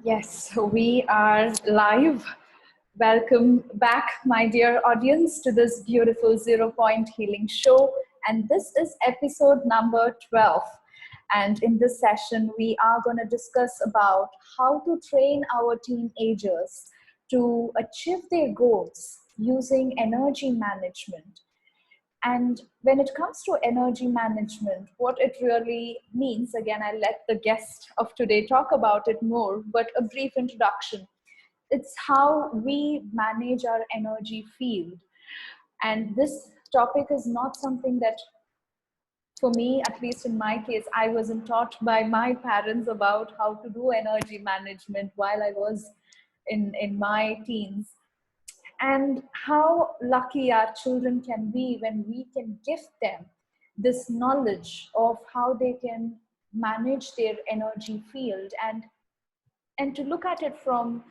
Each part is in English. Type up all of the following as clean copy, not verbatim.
Yes, we are live. Welcome back, my dear audience, to this beautiful Zero Point Healing Show. And this is episode number 12. And in this session, we are going to discuss about how to train our teenagers to achieve their goals using energy management. And when it comes to energy management, what it really means, again, I'll let the guest of today talk about it more, but a brief introduction. It's how we manage our energy field. And this topic is not something that, for me, at least in my case, I wasn't taught by my parents about how to do energy management while I was in my teens. And how lucky our children can be when we can gift them this knowledge of how they can manage their energy field, and to look at it from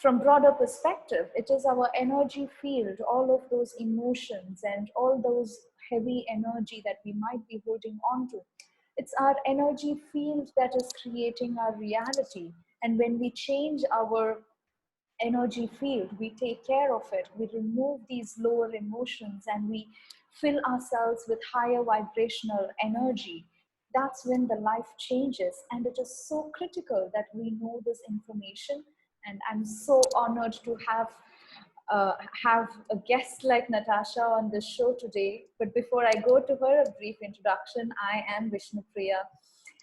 broader perspective. It is our energy field, all of those emotions and all those heavy energy that we might be holding on to. It's our energy field that is creating our reality. And when we change our energy field, we take care of it, we remove these lower emotions, and we fill ourselves with higher vibrational energy. That's when the life changes. And it is so critical that we know this information. And I'm so honored to have a guest like Natasha on this show today. But before I go to her, a brief introduction. I am Vishnupriya,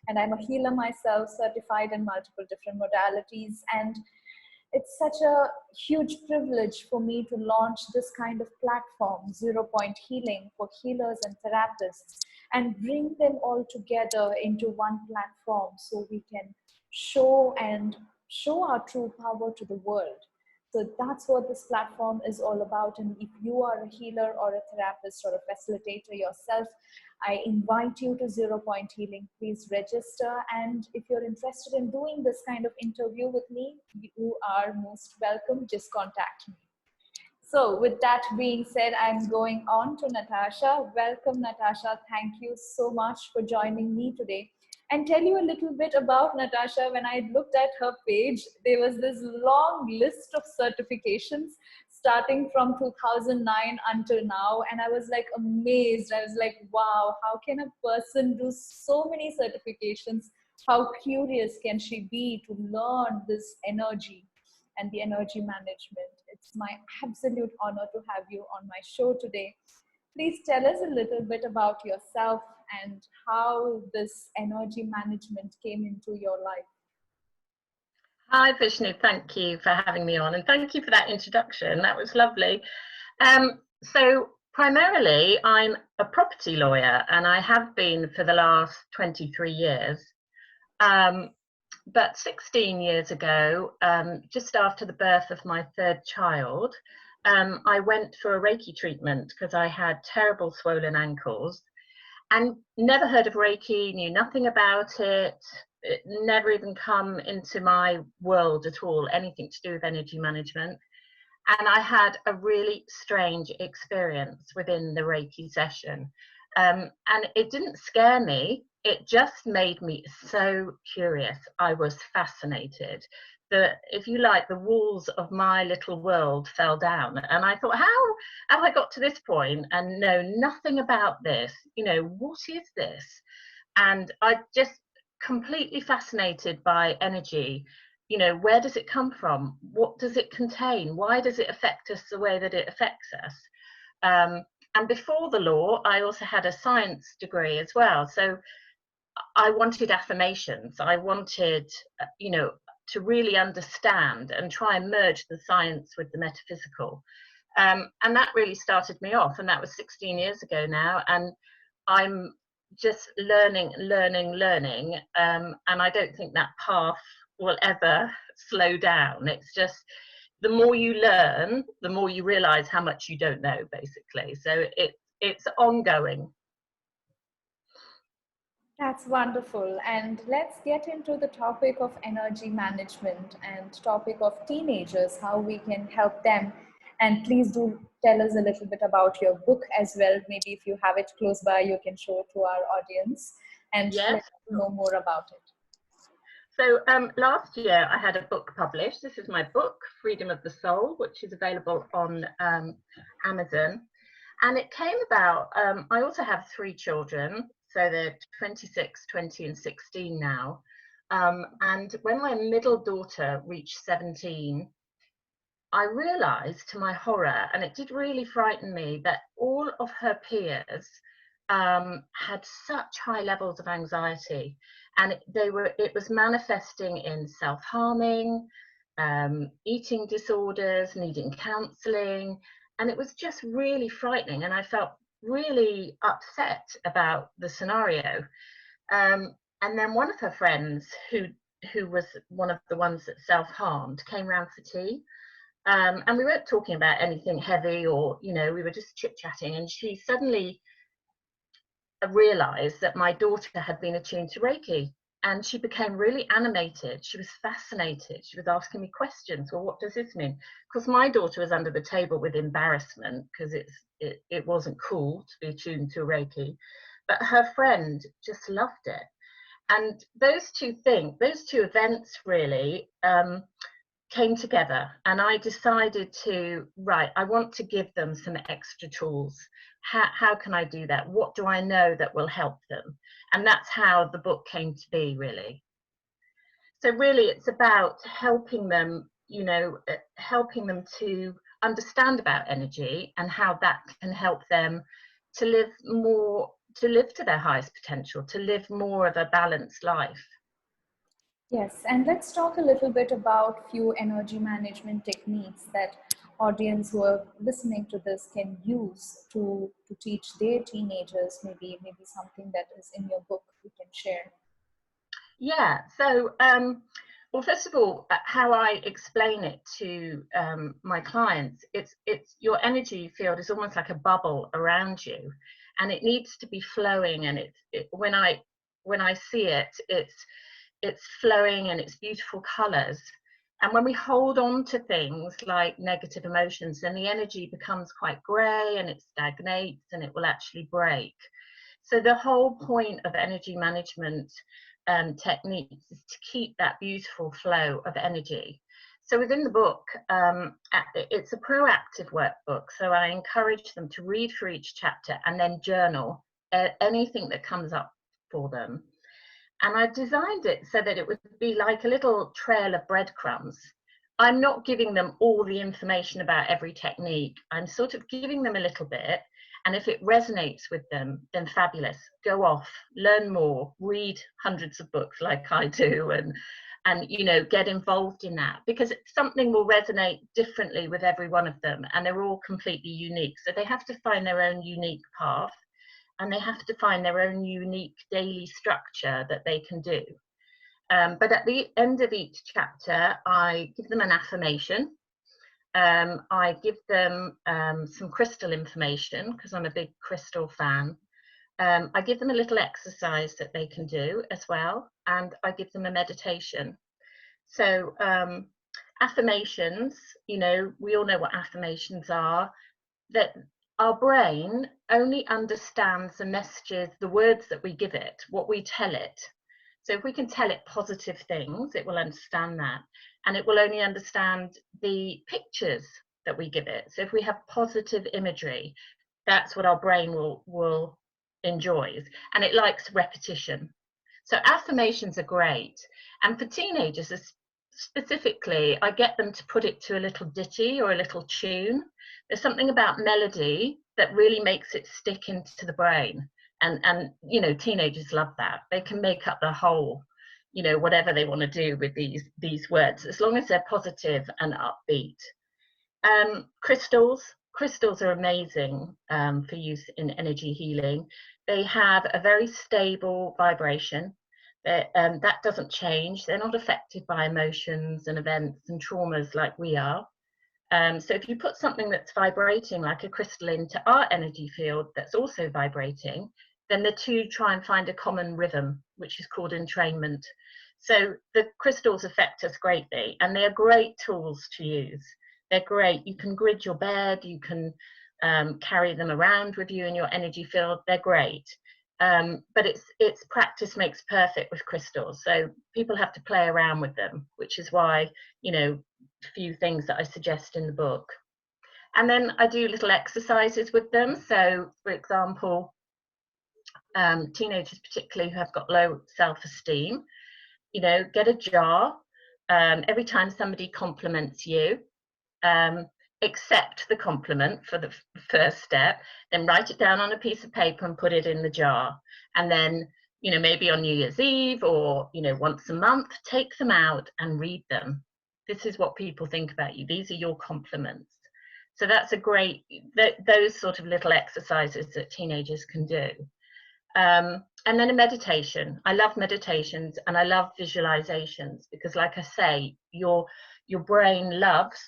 and I'm a healer myself, certified in multiple different modalities. And it's such a huge privilege for me to launch this kind of platform, Zero Point Healing, for healers and therapists, and bring them all together into one platform so we can show our true power to the world. So that's what this platform is all about. And if you are a healer or a therapist or a facilitator yourself, I invite you to Zero Point Healing. Please register. And if you're interested in doing this kind of interview with me, you are most welcome. Just contact me. So with that being said, I'm going on to Natasha. Welcome, Natasha. Thank you so much for joining me today. And tell you a little bit about Natasha. When I looked at her page, there was this long list of certifications starting from 2009 until now. And I was like amazed. I was like, wow, how can a person do so many certifications? How curious can she be to learn this energy and the energy management? It's my absolute honor to have you on my show today. Please tell us a little bit about yourself and how this energy management came into your life. Hi Vishnu, thank you for having me on, and thank you for that introduction. That was lovely. So primarily I'm a property lawyer, and I have been for the last 23 years. But 16 years ago, just after the birth of my third child, I went for a Reiki treatment because I had terrible swollen ankles and never heard of Reiki, knew nothing about it. It never even come into my world at all, anything to do with energy management. And I had a really strange experience within the Reiki session. And it didn't scare me. It just made me so curious. I was fascinated. If you like, the walls of my little world fell down. And I thought, how have I got to this point and know nothing about this? You know, what is this? And I just completely fascinated by energy. You know, where does it come from? What does it contain? Why does it affect us the way that it affects us? And before the law, I also had a science degree as well. So I wanted affirmations. I wanted, you know, to really understand and try and merge the science with the metaphysical. And that really started me off. And that was 16 years ago now. And I'm just learning. And I don't think that path will ever slow down. It's just, the more you learn, the more you realize how much you don't know, basically. So it's ongoing. That's wonderful. And let's get into the topic of energy management and topic of teenagers, how we can help them. And please do tell us a little bit about your book as well. Maybe if you have it close by, you can show it to our audience and Yes. let us know more about it. So last year I had a book published. This is my book, Freedom of the Soul, which is available on Amazon. And it came about, I also have 3 children, so they're 26, 20 and 16 now. And when my middle daughter reached 17, I realised to my horror, and it did really frighten me, that all of her peers had such high levels of anxiety, and it was manifesting in self-harming, eating disorders, needing counselling, and it was just really frightening, and I felt really upset about the scenario. And then one of her friends, who was one of the ones that self-harmed, came round for tea. And we weren't talking about anything heavy, or, you know, we were just chit-chatting, and she suddenly realized that my daughter had been attuned to Reiki, and she became really animated. She was fascinated. She was asking me questions. Well, what does this mean? Because my daughter was under the table with embarrassment, because it wasn't cool to be attuned to Reiki, but her friend just loved it. And those two events really came together, and I decided to, I want to give them some extra tools. How can I do that? What do I know that will help them? And that's how the book came to be, really. So really it's about helping them, you know, helping them to understand about energy and how that can help them to live to their highest potential, to live more of a balanced life. Yes, and let's talk a little bit about few energy management techniques that audience who are listening to this can use to teach their teenagers, maybe something that is in your book you can share. Yeah, so well, first of all, how I explain it to my clients, it's your energy field is almost like a bubble around you, and it needs to be flowing. And when I see it, it's flowing and it's beautiful colors. And when we hold on to things like negative emotions, then the energy becomes quite grey and it stagnates and it will actually break. So the whole point of energy management techniques is to keep that beautiful flow of energy. So within the book, it's a proactive workbook. So I encourage them to read for each chapter and then journal anything that comes up for them. And I've designed it so that it would be like a little trail of breadcrumbs. I'm not giving them all the information about every technique. I'm sort of giving them a little bit. And if it resonates with them, then fabulous. Go off, learn more, read hundreds of books like I do, and you know, get involved in that, because something will resonate differently with every one of them, and they're all completely unique. So they have to find their own unique path, and they have to find their own unique daily structure that they can do. But at the end of each chapter, I give them an affirmation. I give them some crystal information, because I'm a big crystal fan. I give them a little exercise that they can do as well, and I give them a meditation. So affirmations, you know, we all know what affirmations are, that our brain only understands the messages, the words that we give it, what we tell it. So if we can tell it positive things, it will understand that. And it will only understand the pictures that we give it. So if we have positive imagery, that's what our brain will enjoy. And it likes repetition. So affirmations are great. And for teenagers specifically, I get them to put it to a little ditty or a little tune. There's something about melody that really makes it stick into the brain. And you know, teenagers love that. They can make up the whole, you know, whatever they want to do with these words, as long as they're positive and upbeat. Crystals are amazing for use in energy healing. They have a very stable vibration. That doesn't change. They're not affected by emotions and events and traumas like we are. So if you put something that's vibrating like a crystal into our energy field that's also vibrating, then the two try and find a common rhythm, which is called entrainment. So the crystals affect us greatly, and they are great tools to use. They're great. You can grid your bed, you can carry them around with you in your energy field. They're great. But it's practice makes perfect with crystals. So people have to play around with them, which is why, a few things that I suggest in the book. And then I do little exercises with them. So, for example, teenagers particularly who have got low self-esteem, get a jar. Every time somebody compliments you, accept the compliment for the first step, then write it down on a piece of paper and put it in the jar. And then, maybe on New Year's Eve or, once a month, take them out and read them. This is what people think about you. These are your compliments. So that's a great, those sort of little exercises that teenagers can do. And then a meditation. I love meditations and I love visualizations because, like I say, your brain loves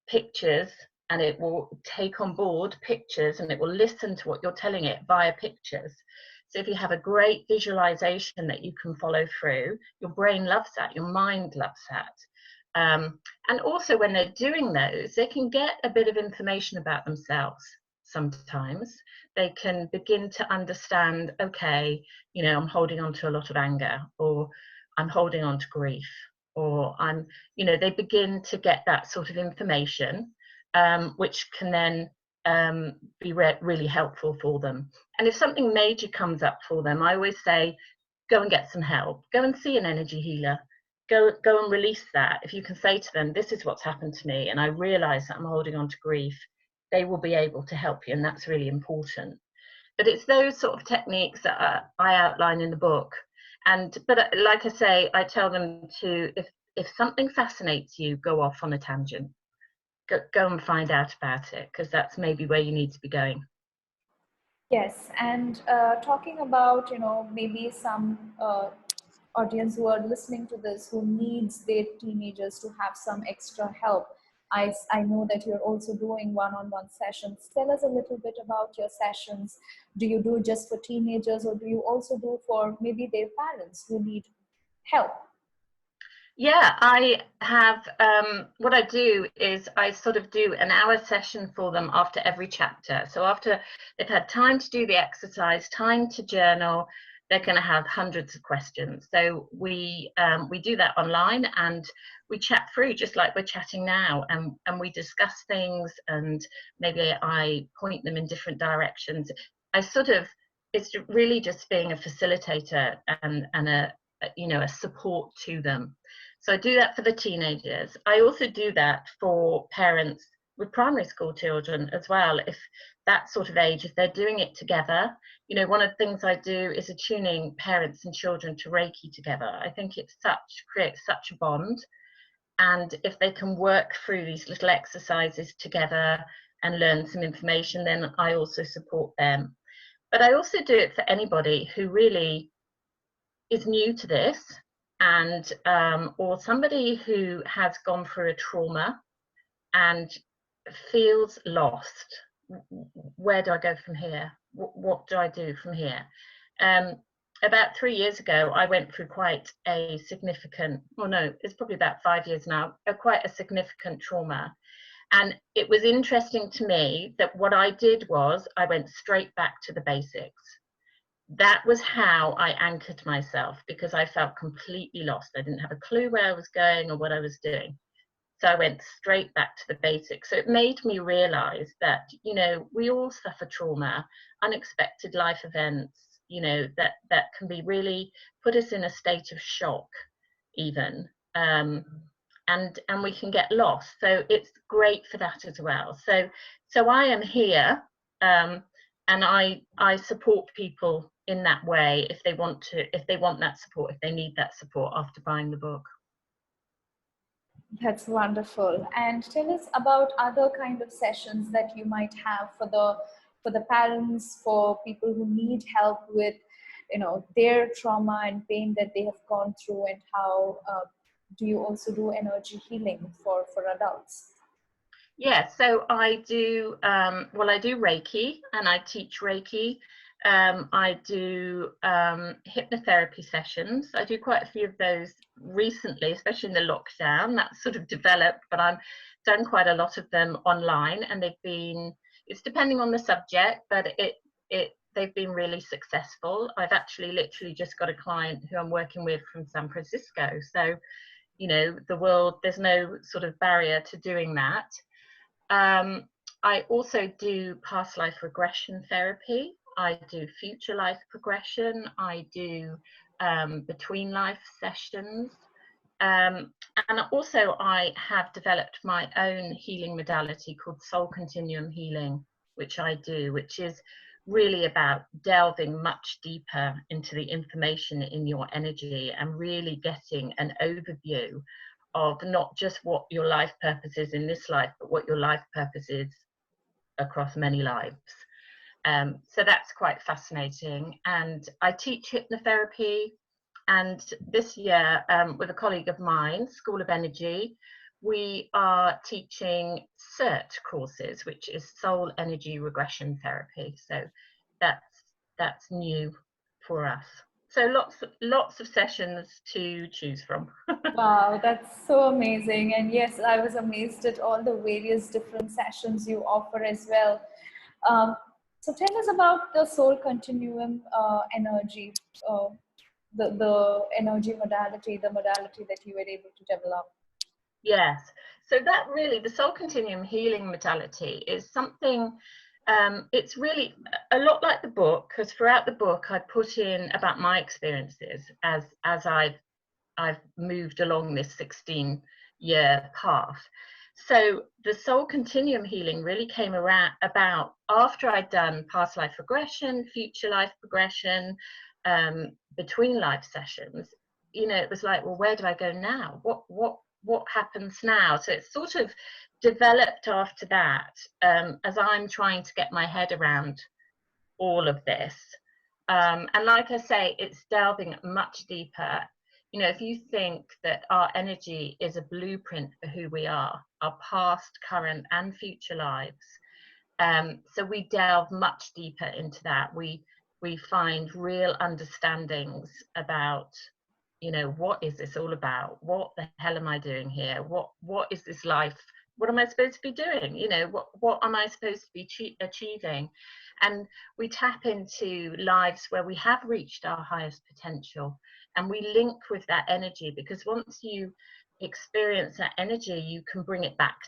pictures, and it will take on board pictures and it will listen to what you're telling it via pictures. So if you have a great visualization that you can follow through, your brain loves that, your mind loves that. And also when they're doing those, they can get a bit of information about themselves. Sometimes they can begin to understand, okay, I'm holding on to a lot of anger, or I'm holding on to grief, or they begin to get that sort of information, which can then be really helpful for them. And if something major comes up for them, I always say, go and get some help. Go and see an energy healer. Go and release that. If you can say to them, this is what's happened to me, and I realize that I'm holding on to grief, they will be able to help you, and that's really important. But it's those sort of techniques that I outline in the book. But like I say, I tell them to, if something fascinates you, go off on a tangent. Go and find out about it, because that's maybe where you need to be going. Yes, and talking about, maybe some audience who are listening to this who needs their teenagers to have some extra help. I know that you're also doing one-on-one sessions. Tell us a little bit about your sessions. Do you do just for teenagers, or do you also do for maybe their parents who need help? Yeah, I have, what I do is I sort of do an hour session for them after every chapter. So after they've had time to do the exercise, time to journal, they're going to have hundreds of questions. So we do that online, and we chat through just like we're chatting now, and we discuss things, and maybe I point them in different directions. It's really just being a facilitator and a support to them. So I do that for the teenagers. I also do that for parents with primary school children as well. If that sort of age, if they're doing it together, one of the things I do is attuning parents and children to Reiki together. I think it creates such a bond. And if they can work through these little exercises together and learn some information, then I also support them. But I also do it for anybody who really is new to this, and or somebody who has gone through a trauma and feels lost. Where do I go from here? What do I do from here? About 3 years ago, I went through quite a significant, it's probably about 5 years now, quite a significant trauma. And it was interesting to me that what I did was I went straight back to the basics. That was how I anchored myself, because I felt completely lost. I didn't have a clue where I was going or what I was doing. So I went straight back to the basics. So it made me realize that, we all suffer trauma, unexpected life events, that can be really put us in a state of shock even. And we can get lost. So it's great for that as well. So I am here, and I support people in that way if they want that support, if they need that support after buying the book. That's wonderful. And tell us about other kind of sessions that you might have for the parents, for people who need help with, their trauma and pain that they have gone through, and how do you also do energy healing for adults? Yeah, so I do, I do Reiki, and I teach Reiki. I do hypnotherapy sessions. I do quite a few of those recently, especially in the lockdown. That's sort of developed, but I've done quite a lot of them online, and it's depending on the subject, but they've been really successful. I've actually literally just got a client who I'm working with from San Francisco. So, you know, the world, there's no sort of barrier to doing that. I also do past life regression therapy. I do future life progression. I do between life sessions. And also I have developed my own healing modality called soul continuum healing, which I do, which is really about delving much deeper into the information in your energy and really getting an overview of not just what your life purpose is in this life, but what your life purpose is across many lives. So that's quite fascinating. And I teach hypnotherapy. And this year, with a colleague of mine, School of Energy, we are teaching CERT courses, which is soul energy regression therapy. So that's new for us. So lots of sessions to choose from. Wow, that's so amazing. And yes, I was amazed at all the various different sessions you offer as well. So tell us about the soul continuum energy, the energy modality, the modality that you were able to develop. Yes. So that really, the soul continuum healing modality is something, it's really a lot like the book, because throughout the book I put in about my experiences as I've moved along this 16-year path. So the soul continuum healing really came about after I'd done past life regression, future life progression, between life sessions. You know, it was like, well, where do I go now? What happens now? So it's sort of developed after that, as I'm trying to get my head around all of this. And like I say, it's delving much deeper. You know, if you think that our energy is a blueprint for who we are, our past, current, and future lives, so we delve much deeper into that. We find real understandings about, you know, what is this all about? What the hell am I doing here? What is this life? What am I supposed to be doing? You know, what am I supposed to be achieving? And we tap into lives where we have reached our highest potential, and we link with that energy, because once you experience that energy, you can bring it back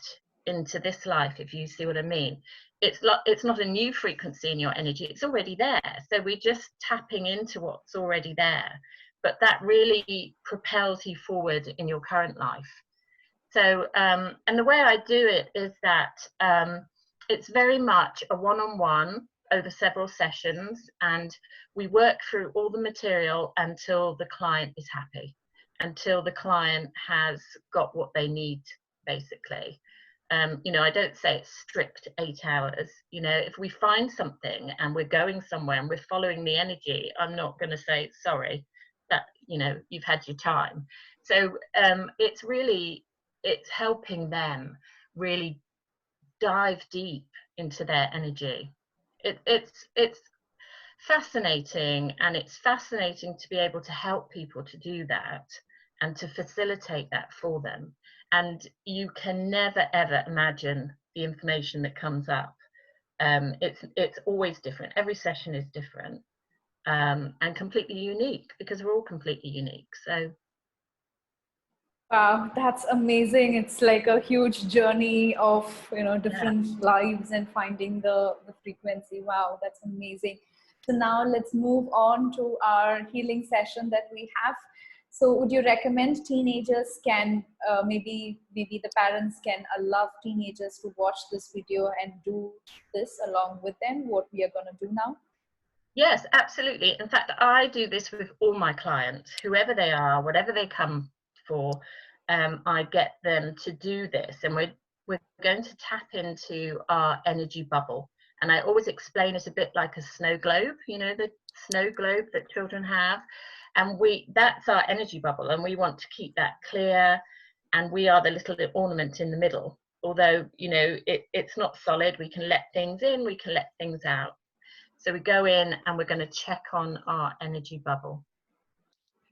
into this life, if you see what I mean. It's not a new frequency in your energy, it's already there. So we're just tapping into what's already there, but that really propels you forward in your current life. So and the way I do it is that it's very much a one-on-one over several sessions, and we work through all the material until the client is happy, until the client has got what they need, basically. You know, I don't say it's strict 8 hours. You know, if we find something and we're going somewhere and we're following the energy, I'm not going to say, sorry, that, you know, you've had your time. So it's helping them really dive deep into their energy. It's fascinating, and it's fascinating to be able to help people to do that and to facilitate that for them. And you can never ever imagine the information that comes up. It's always different. Every session is different, and completely unique, because we're all completely unique. So Wow, that's amazing. It's like a huge journey of, you know, different lives and finding the frequency. Wow, that's amazing. So now let's move on to our healing session that we have. So would you recommend teenagers can, maybe the parents can allow teenagers to watch this video and do this along with them, what we are going to do now? yes, absolutely. In fact, I do this with all my clients, whoever they are, whatever they come for. I get them to do this, and we're going to tap into our energy bubble. And I always explain it a bit like a snow globe, you know, the snow globe that children have. And that's our energy bubble, and we want to keep that clear. And we are the little ornament in the middle. Although, you know, it's not solid. We can let things in, we can let things out. So we go in and we're going to check on our energy bubble.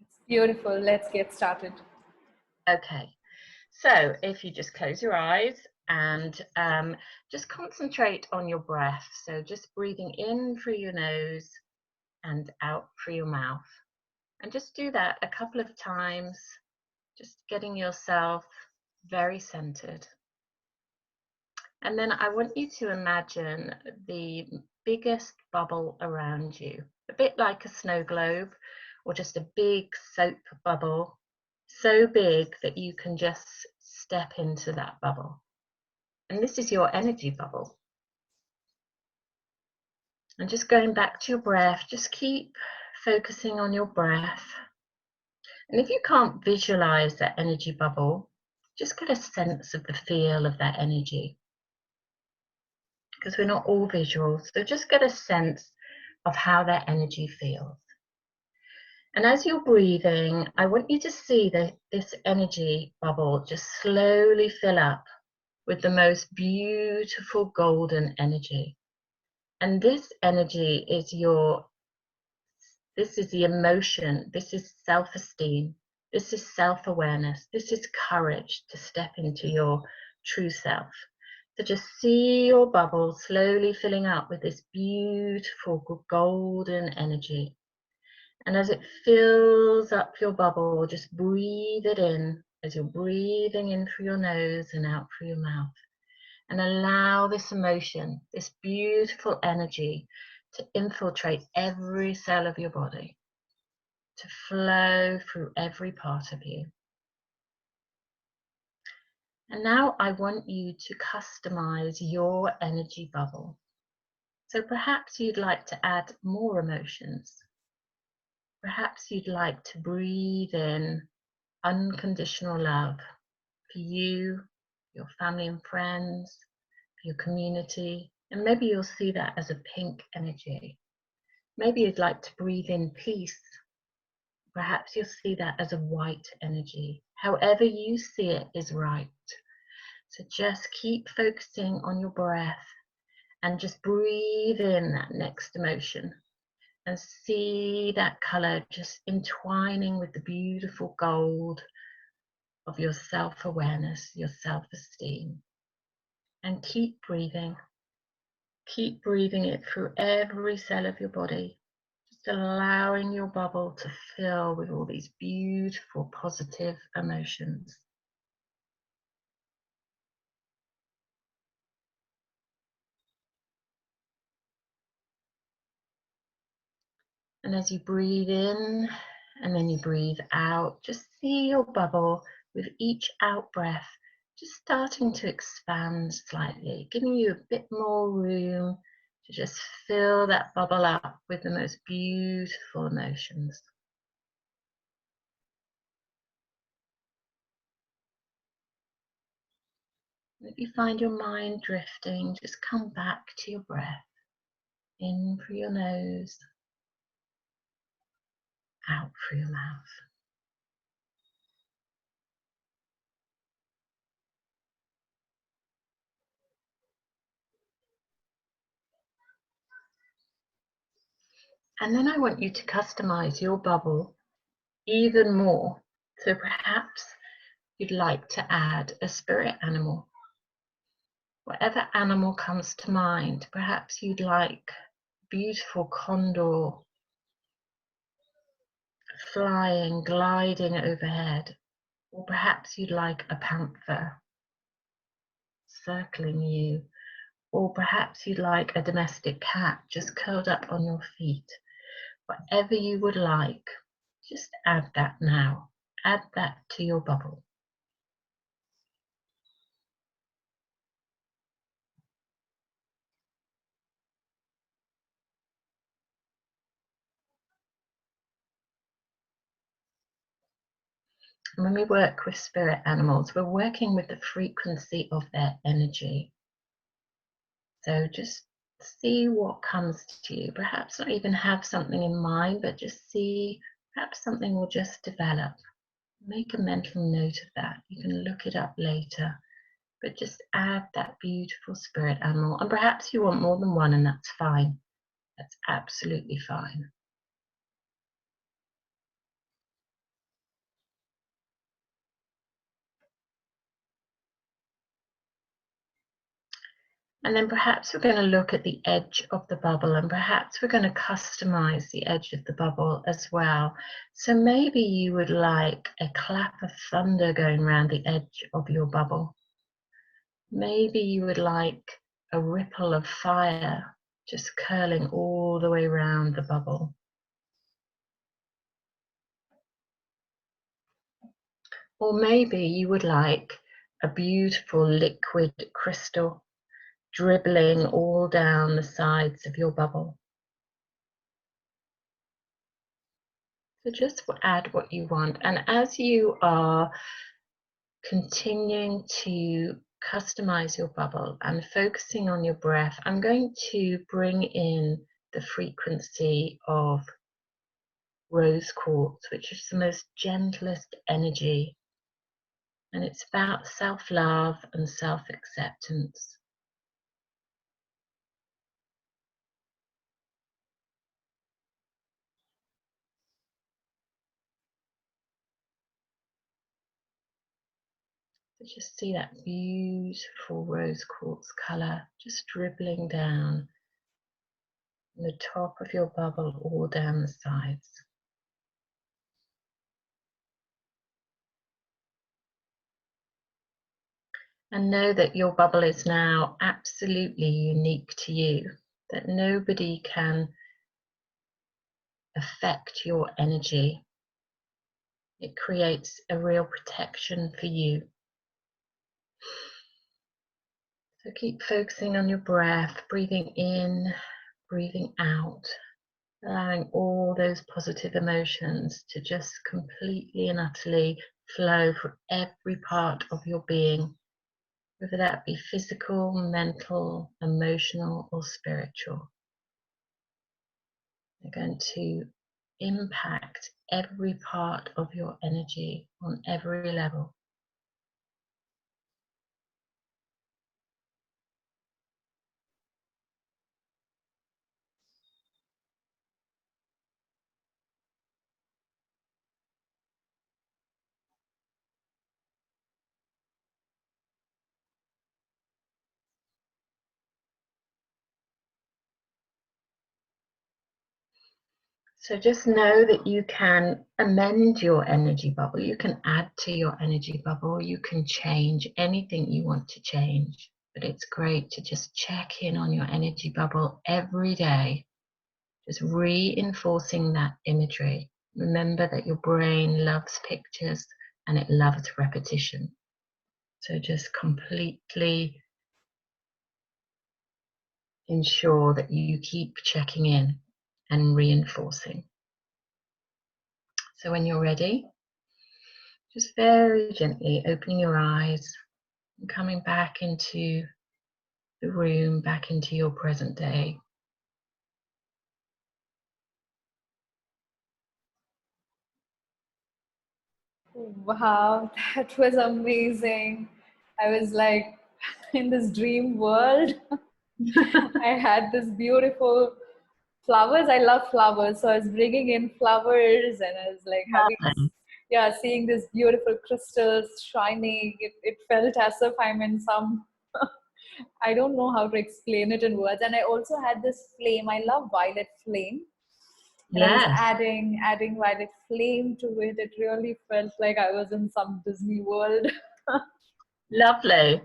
It's beautiful. Let's get started. Okay, so if you just close your eyes And just concentrate on your breath. So just breathing in through your nose and out through your mouth. And just do that a couple of times, just getting yourself very centered. And then I want you to imagine the biggest bubble around you, a bit like a snow globe or just a big soap bubble, so big that you can just step into that bubble. And this is your energy bubble. And just going back to your breath, just keep focusing on your breath. And if you can't visualize that energy bubble, just get a sense of the feel of that energy. Because we're not all visual, so just get a sense of how that energy feels. And as you're breathing, I want you to see this energy bubble just slowly fill up with the most beautiful golden energy. And this energy is this is the emotion, this is self-esteem, this is self-awareness, this is courage to step into your true self. So just see your bubble slowly filling up with this beautiful golden energy. And as it fills up your bubble, just breathe it in as you're breathing in through your nose and out through your mouth. And allow this emotion, this beautiful energy, to infiltrate every cell of your body, to flow through every part of you. And now I want you to customize your energy bubble. So perhaps you'd like to add more emotions. Perhaps you'd like to breathe in unconditional love for you, your family and friends, for your community, and maybe you'll see that as a pink energy. Maybe you'd like to breathe in peace. Perhaps you'll see that as a white energy. However you see it is right. So just keep focusing on your breath and just breathe in that next emotion and see that color just entwining with the beautiful gold of your self-awareness, your self-esteem. And keep breathing it through every cell of your body, just allowing your bubble to fill with all these beautiful positive emotions. And as you breathe in and then you breathe out, just see your bubble with each out breath just starting to expand slightly, giving you a bit more room to just fill that bubble up with the most beautiful emotions. If you find your mind drifting, just come back to your breath. In through your nose, out through your mouth. And then I want you to customize your bubble even more. So perhaps you'd like to add a spirit animal. Whatever animal comes to mind, perhaps you'd like a beautiful condor flying, gliding overhead, or perhaps you'd like a panther circling you, or perhaps you'd like a domestic cat just curled up on your feet. Whatever you would like, just add that now. Add that to your bubble. When we work with spirit animals, we're working with the frequency of their energy. So just see what comes to you. Perhaps not even have something in mind, but just see, perhaps something will just develop. Make a mental note of that. You can look it up later, but just add that beautiful spirit animal. And perhaps you want more than one, and that's fine. That's absolutely fine. And then perhaps we're going to look at the edge of the bubble, and perhaps we're going to customize the edge of the bubble as well. So maybe you would like a clap of thunder going around the edge of your bubble. Maybe you would like a ripple of fire just curling all the way around the bubble. Or maybe you would like a beautiful liquid crystal dribbling all down the sides of your bubble. So just add what you want. And as you are continuing to customize your bubble and focusing on your breath, I'm going to bring in the frequency of rose quartz, which is the most gentlest energy. And it's about self-love and self-acceptance. So just see that beautiful rose quartz color just dribbling down the top of your bubble, all down the sides. And know that your bubble is now absolutely unique to you, that nobody can affect your energy. It creates a real protection for you. So keep focusing on your breath, breathing in, breathing out, allowing all those positive emotions to just completely and utterly flow for every part of your being, whether that be physical, mental, emotional, or spiritual. They're going to impact every part of your energy on every level. So just know that you can amend your energy bubble, you can add to your energy bubble, you can change anything you want to change. But it's great to just check in on your energy bubble every day, just reinforcing that imagery. Remember that your brain loves pictures and it loves repetition. So just completely ensure that you keep checking in and reinforcing. So when you're ready, just very gently opening your eyes and coming back into the room, back into your present day. Wow, that was amazing. I was like in this dream world. I had this beautiful flowers. I love flowers, so I was bringing in flowers, and I was like having, Lovely. yeah, seeing these beautiful crystals shining. It felt as if I'm in some. I don't know how to explain it in words. And I also had this flame. I love violet flame, and I was Yes, adding violet flame to it. It really felt like I was in some Disney world. lovely.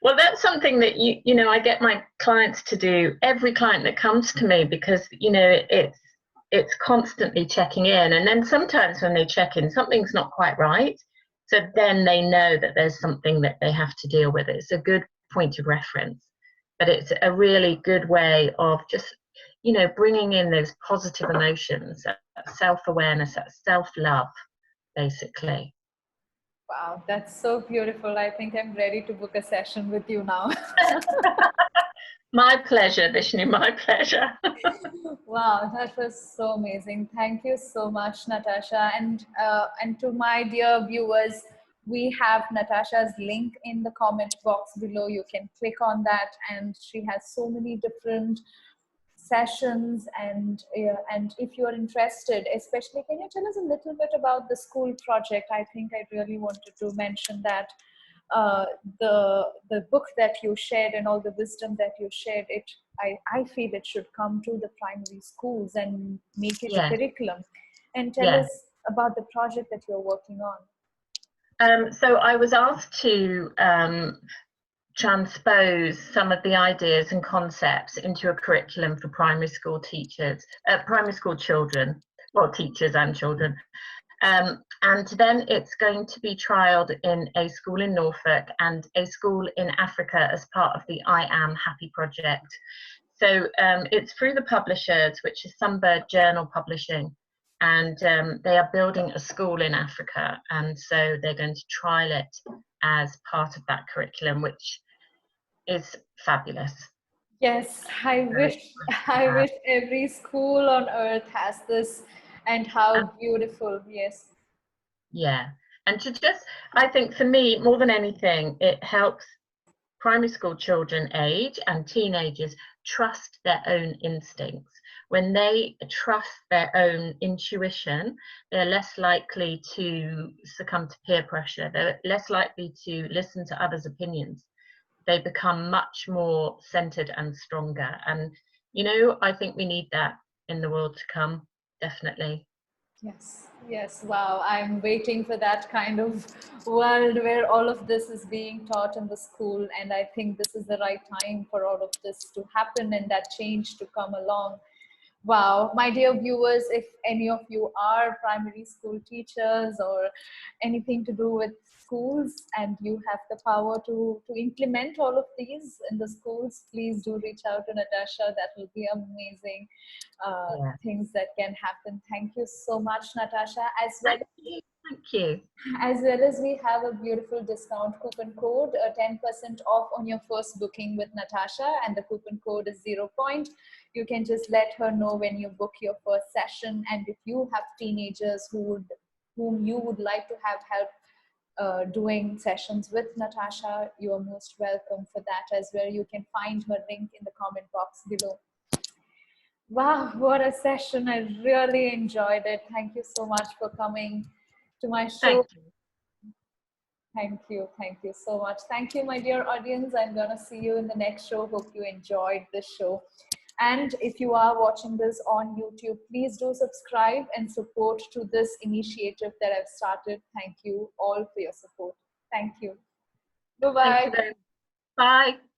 Well, that's something that I get my clients to do, every client that comes to me, because it's constantly checking in, and then sometimes when they check in, something's not quite right. So then they know that there's something that they have to deal with. It's a good point of reference, but it's a really good way of just bringing in those positive emotions, that self-awareness, that self-love, basically. Wow, that's so beautiful. I think I'm ready to book a session with you now. My pleasure, Vishnu, my pleasure. Wow, that was so amazing. Thank you so much, Natasha. And to my dear viewers, we have Natasha's link in the comment box below. You can click on that, and she has so many different sessions. And if you're interested, especially, can you tell us a little bit about the school project? I think I really wanted to mention that. uh, the book that you shared and all the wisdom that you shared, I feel it should come to the primary schools and make it a Yeah, curriculum. And tell yeah. us about the project that you're working on. So I was asked to transpose some of the ideas and concepts into a curriculum for primary school teachers, primary school children, well, teachers and children. And then it's going to be trialled in a school in Norfolk and a school in Africa as part of the I Am Happy project. So it's through the publishers, which is Sunbird Journal Publishing, and they are building a school in Africa, and so they're going to trial it as part of that curriculum, which is fabulous. Yes, Very I wish every school on earth has this, and uh, how beautiful. Yes. yeah, and to just, I think for me, more than anything, it helps primary school children age and teenagers trust their own instincts. When they trust their own intuition, they're less likely to succumb to peer pressure. They're less likely to listen to others' opinions. They become much more centered and stronger. And, you know, I think we need that in the world to come, definitely. Yes, yes, wow. I'm waiting for that kind of world where all of this is being taught in the school. And I think this is the right time for all of this to happen and that change to come along. Wow, my dear viewers, if any of you are primary school teachers or anything to do with schools and you have the power to implement all of these in the schools, please do reach out to Natasha. That will be amazing Yeah. things that can happen. Thank you so much, Natasha. Thank you. Thank you. As well as we have a beautiful discount coupon code, 10% off on your first booking with Natasha, and the coupon code is 0 point. You can just let her know when you book your first session, and if you have teenagers whom you would like to have help doing sessions with Natasha, you are most welcome for that as well. You can find her link in the comment box below. Wow, what a session. I really enjoyed it. Thank you so much for coming to my show. Thank you. Thank you. Thank you so much. Thank you, my dear audience. I'm going to see you in the next show. Hope you enjoyed this show. And if you are watching this on YouTube, please do subscribe and support to this initiative that I've started. Thank you all for your support. Thank you. Thank you Bye-bye. very much. Bye.